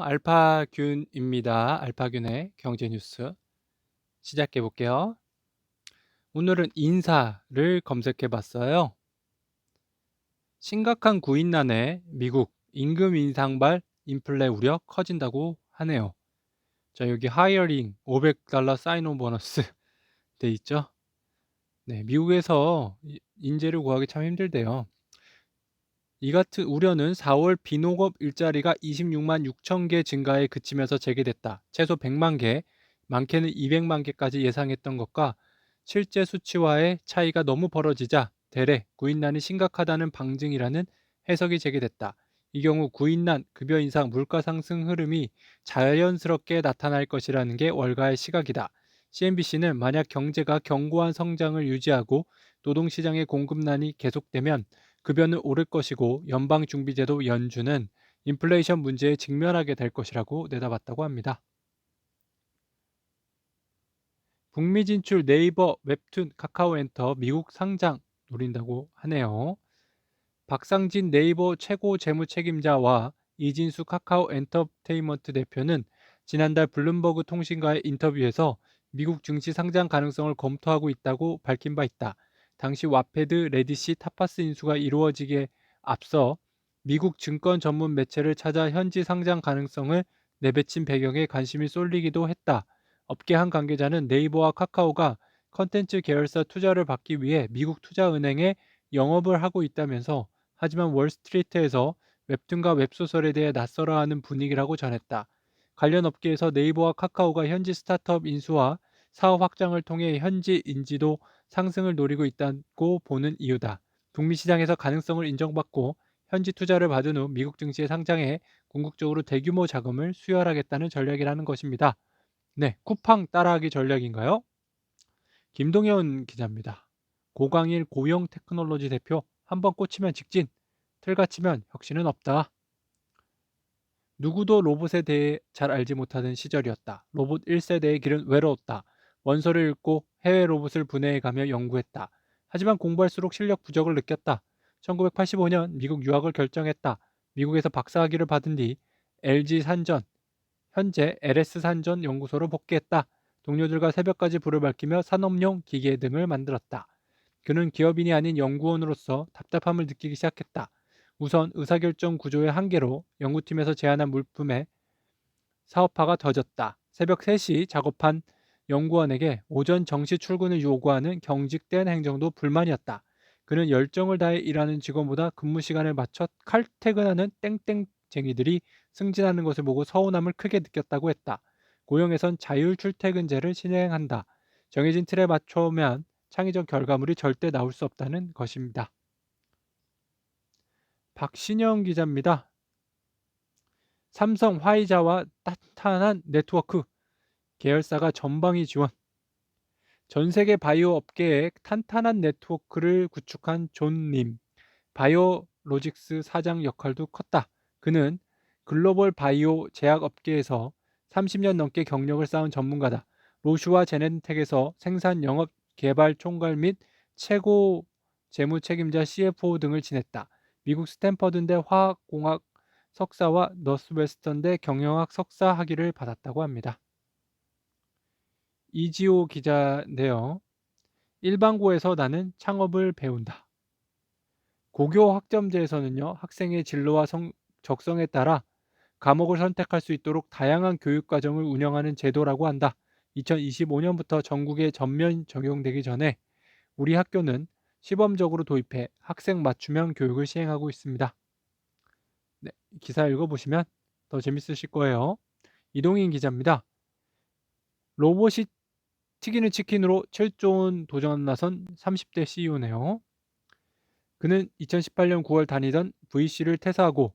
알파균입니다. 알파균의 경제 뉴스 시작해 볼게요. 오늘은 인사를 검색해 봤어요. 심각한 구인난에 미국 임금 인상발 인플레 우려 커진다고 하네요. 자, 여기 하이어링 $500 사인온 보너스 돼 있죠. 네, 미국에서 인재를 구하기 참 힘들대요. 이 같은 우려는 4월 비농업 일자리가 26만 6천 개 증가에 그치면서 재개됐다. 최소 100만 개, 많게는 200만 개까지 예상했던 것과 실제 수치와의 차이가 너무 벌어지자 대래 구인난이 심각하다는 방증이라는 해석이 제기됐다. 이 경우 구인난, 급여 인상, 물가 상승 흐름이 자연스럽게 나타날 것이라는 게 월가의 시각이다. CNBC는 만약 경제가 견고한 성장을 유지하고 노동시장의 공급난이 계속되면 급여는 오를 것이고 연방준비제도 연준은 인플레이션 문제에 직면하게 될 것이라고 내다봤다고 합니다. 북미 진출 네이버, 웹툰, 카카오엔터 미국 상장 노린다고 하네요. 박상진 네이버 최고 재무책임자와 이진수 카카오 엔터테인먼트 대표는 지난달 블룸버그 통신과의 인터뷰에서 미국 증시 상장 가능성을 검토하고 있다고 밝힌 바 있다. 당시 와페드 레디시 타파스 인수가 이루어지기에 앞서 미국 증권 전문 매체를 찾아 현지 상장 가능성을 내비친 배경에 관심이 쏠리기도 했다. 업계 한 관계자는 네이버와 카카오가 컨텐츠 계열사 투자를 받기 위해 미국 투자은행에 영업을 하고 있다면서 하지만 월스트리트에서 웹툰과 웹소설에 대해 낯설어하는 분위기라고 전했다. 관련 업계에서 네이버와 카카오가 현지 스타트업 인수와 사업 확장을 통해 현지 인지도 상승을 노리고 있다고 보는 이유다. 북미 시장에서 가능성을 인정받고 현지 투자를 받은 후 미국 증시에 상장해 궁극적으로 대규모 자금을 수혈하겠다는 전략이라는 것입니다. 네, 쿠팡 따라하기 전략인가요? 김동현 기자입니다. 고광일 고용 테크놀로지 대표, 한번 꽂히면 직진, 틀같이면 혁신은 없다. 누구도 로봇에 대해 잘 알지 못하던 시절이었다. 로봇 1세대의 길은 외로웠다. 원서를 읽고 해외 로봇을 분해해가며 연구했다. 하지만 공부할수록 실력 부족을 느꼈다. 1985년 미국 유학을 결정했다. 미국에서 박사학위를 받은 뒤 LG 산전, 현재 LS 산전 연구소로 복귀했다. 동료들과 새벽까지 불을 밝히며 산업용 기계 등을 만들었다. 그는 기업인이 아닌 연구원으로서 답답함을 느끼기 시작했다. 우선 의사결정 구조의 한계로 연구팀에서 제안한 물품의 사업화가 더졌다. 새벽 3시 작업한 연구원에게 오전 정시 출근을 요구하는 경직된 행정도 불만이었다. 그는 열정을 다해 일하는 직원보다 근무 시간을 맞춰 칼퇴근하는 땡땡쟁이들이 승진하는 것을 보고 서운함을 크게 느꼈다고 했다. 고용에선 자율 출퇴근제를 실행한다. 정해진 틀에 맞춰면 창의적 결과물이 절대 나올 수 없다는 것입니다. 박신영 기자입니다. 삼성 화이자와 탄탄한 네트워크, 계열사가 전방위 지원. 전 세계 바이오 업계에 탄탄한 네트워크를 구축한 존님, 바이오로직스 사장 역할도 컸다. 그는 글로벌 바이오 제약 업계에서 30년 넘게 경력을 쌓은 전문가다. 로슈와 제넨텍에서 생산 영업 개발 총괄 및 최고 재무 책임자 CFO 등을 지냈다. 미국 스탠퍼드대 화학공학 석사와 너스웨스턴대 경영학 석사 학위를 받았다고 합니다. 이지호 기자인데요. 일반고에서 나는 창업을 배운다. 고교 학점제에서는요, 학생의 진로와 적성에 따라 과목을 선택할 수 있도록 다양한 교육 과정을 운영하는 제도라고 한다. 2025년부터 전국에 전면 적용되기 전에 우리 학교는 시범적으로 도입해 학생 맞춤형 교육을 시행하고 있습니다. 네, 기사 읽어보시면 더 재밌으실 거예요. 이동인 기자입니다. 로봇이 튀기는 치킨으로 7조 원 도전 나선 30대 CEO네요. 그는 2018년 9월 다니던 VC를 퇴사하고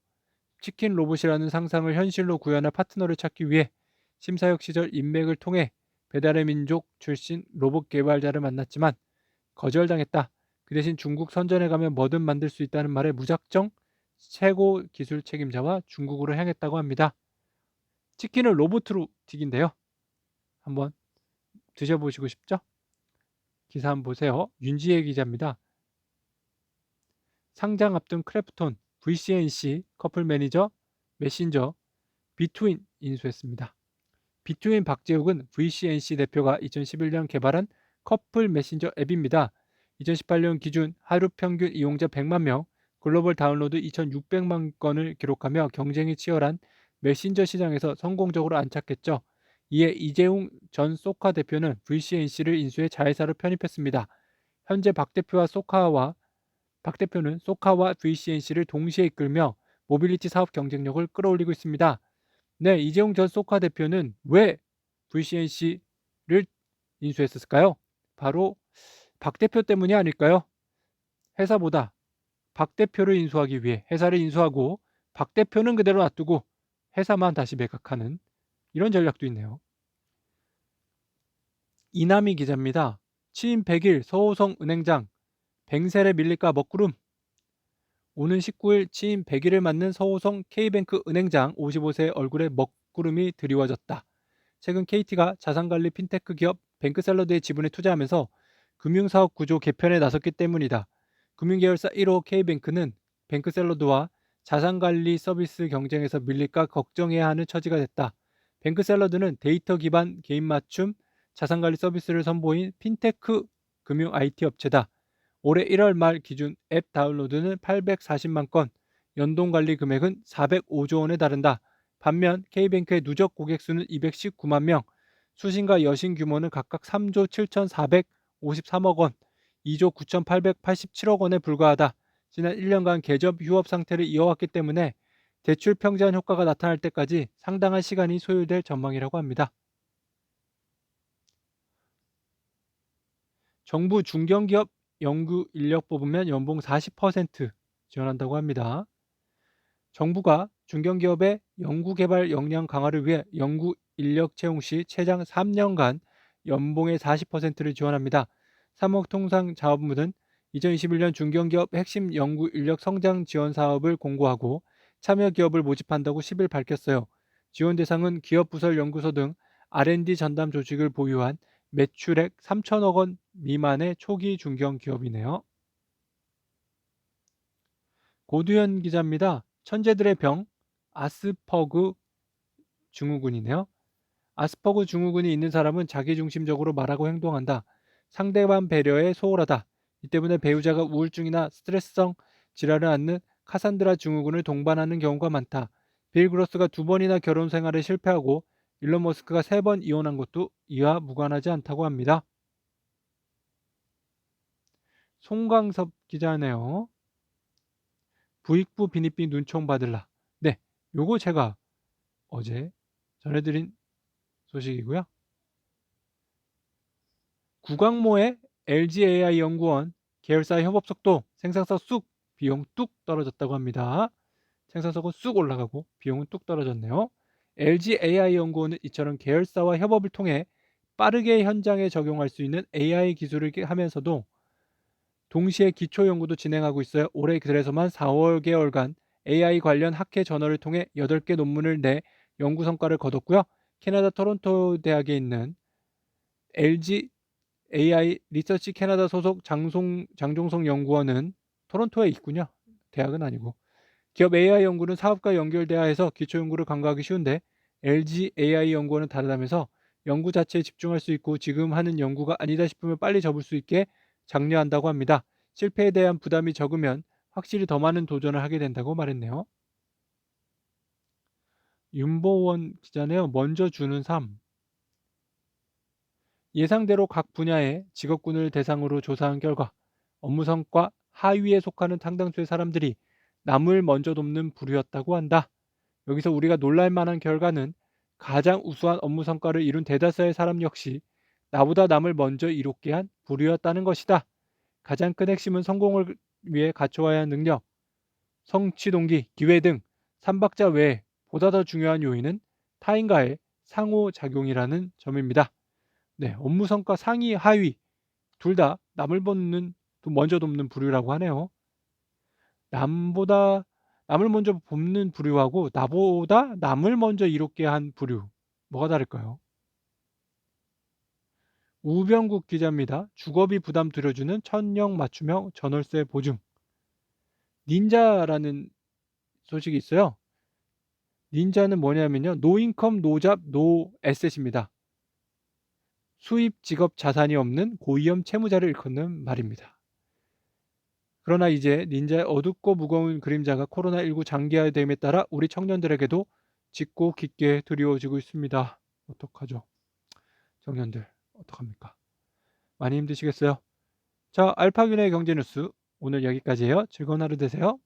치킨 로봇이라는 상상을 현실로 구현할 파트너를 찾기 위해 심사역 시절 인맥을 통해 배달의 민족 출신 로봇 개발자를 만났지만 거절당했다. 그 대신 중국 선전에 가면 뭐든 만들 수 있다는 말에 무작정 최고 기술 책임자와 중국으로 향했다고 합니다. 치킨을 로봇으로 튀긴대요. 한번 드셔보시고 싶죠? 기사 한번 보세요. 윤지혜 기자입니다. 상장 앞둔 크래프톤, VCNC, 커플 매니저, 메신저, 비트윈 인수했습니다. 비트윈 박재욱은 VCNC 대표가 2011년 개발한 커플 메신저 앱입니다. 2018년 기준 하루 평균 이용자 100만 명, 글로벌 다운로드 2,600만 건을 기록하며 경쟁이 치열한 메신저 시장에서 성공적으로 안착했죠. 이에 이재용 전 소카 대표는 VCNC를 인수해 자회사로 편입했습니다. 현재 박 대표는 소카와 VCNC를 동시에 이끌며 모빌리티 사업 경쟁력을 끌어올리고 있습니다. 네, 이재용 전 소카 대표는 왜 VCNC를 인수했을까요? 바로 박 대표 때문이 아닐까요? 회사보다 박 대표를 인수하기 위해 회사를 인수하고 박 대표는 그대로 놔두고 회사만 다시 매각하는 이런 전략도 있네요. 이남희 기자입니다. 취임 100일 서호성 은행장 뱅셀에 밀릴까 먹구름. 오는 19일 취임 100일을 맞는 서호성 K뱅크 은행장 55세 얼굴에 먹구름이 드리워졌다. 최근 KT가 자산관리 핀테크 기업 뱅크샐러드의 지분에 투자하면서 금융사업 구조 개편에 나섰기 때문이다. 금융계열사 1호 K뱅크는 뱅크샐러드와 자산관리 서비스 경쟁에서 밀릴까 걱정해야 하는 처지가 됐다. 뱅크샐러드는 데이터 기반 개인 맞춤 자산관리 서비스를 선보인 핀테크 금융 IT 업체다. 올해 1월 말 기준 앱 다운로드는 840만 건, 연동관리 금액은 405조 원에 달한다. 반면 K뱅크의 누적 고객 수는 219만 명, 수신과 여신 규모는 각각 3조 7,453억 원, 2조 9,887억 원에 불과하다. 지난 1년간 개점 휴업 상태를 이어왔기 때문에 대출 평전 효과가 나타날 때까지 상당한 시간이 소요될 전망이라고 합니다. 정부 중견기업 연구 인력 뽑으면 연봉 40% 지원한다고 합니다. 정부가 중견기업의 연구개발 역량 강화를 위해 연구 인력 채용 시 최장 3년간 연봉의 40%를 지원합니다. 산업통상자원부는 2021년 중견기업 핵심 연구 인력 성장 지원 사업을 공고하고 참여 기업을 모집한다고 10일 밝혔어요. 지원 대상은 기업부설 연구소 등 R&D 전담 조직을 보유한 매출액 3천억 원 미만의 초기 중견기업이네요. 고두현 기자입니다. 천재들의 병, 아스퍼그 증후군이네요. 아스퍼그 증후군이 있는 사람은 자기중심적으로 말하고 행동한다. 상대방 배려에 소홀하다. 이 때문에 배우자가 우울증이나 스트레스성 질환을 앓는 카산드라 증후군을 동반하는 경우가 많다. 빌 그로스가 2번이나 결혼 생활에 실패하고 일론 머스크가 3번 이혼한 것도 이와 무관하지 않다고 합니다. 송광섭 기자네요. 부익부 비니비 눈총 받을라. 네, 요거 제가 어제 전해드린 소식이고요. 구광모의 LGAI 연구원 계열사 협업 속도 생산성 쑥 비용 뚝 떨어졌다고 합니다. 생산성은 쑥 올라가고 비용은 뚝 떨어졌네요. LGAI 연구원은 이처럼 계열사와 협업을 통해 빠르게 현장에 적용할 수 있는 AI 기술을 하면서도 동시에 기초 연구도 진행하고 있어요. 올해 그래서만 4개월간 AI 관련 학회 저널을 통해 8개 논문을 내 연구 성과를 거뒀고요. 캐나다 토론토 대학에 있는 LG AI 리서치 캐나다 소속 장종성 연구원은 토론토에 있군요. 대학은 아니고. 기업 AI 연구는 사업과 연결돼야 해서 기초 연구를 간과하기 쉬운데 LG AI 연구원은 다르다면서 연구 자체에 집중할 수 있고 지금 하는 연구가 아니다 싶으면 빨리 접을 수 있게 장려한다고 합니다. 실패에 대한 부담이 적으면 확실히 더 많은 도전을 하게 된다고 말했네요. 윤보원 기자네요. 먼저 주는 삶. 예상대로 각 분야의 직업군을 대상으로 조사한 결과 업무 성과 하위에 속하는 상당수의 사람들이 남을 먼저 돕는 부류였다고 한다. 여기서 우리가 놀랄 만한 결과는 가장 우수한 업무 성과를 이룬 대다수의 사람 역시 나보다 남을 먼저 이롭게 한 부류였다는 것이다. 가장 큰 핵심은 성공을 위해 갖춰야 하는 능력, 성취 동기, 기회 등 3박자 외에 보다 더 중요한 요인은 타인과의 상호작용이라는 점입니다. 네, 업무 성과 상위, 하위 둘 다 남을 먼저 돕는 부류라고 하네요. 남을 먼저 돕는 부류하고 나보다 남을 먼저 이롭게 한 부류 뭐가 다를까요? 우병국 기자입니다. 주거비 부담 들여주는 천령 맞춤형 전월세 보증. 닌자라는 소식이 있어요. 닌자는 뭐냐면요. 노 인컴, 노 잡, 노 에셋입니다. 수입, 직업, 자산이 없는 고위험 채무자를 일컫는 말입니다. 그러나 이제 닌자의 어둡고 무거운 그림자가 코로나19 장기화됨에 따라 우리 청년들에게도 짙고 깊게 드리워지고 있습니다. 어떡하죠? 청년들 어떡합니까? 많이 힘드시겠어요? 자, 알파균의 경제뉴스 오늘 여기까지예요. 즐거운 하루 되세요.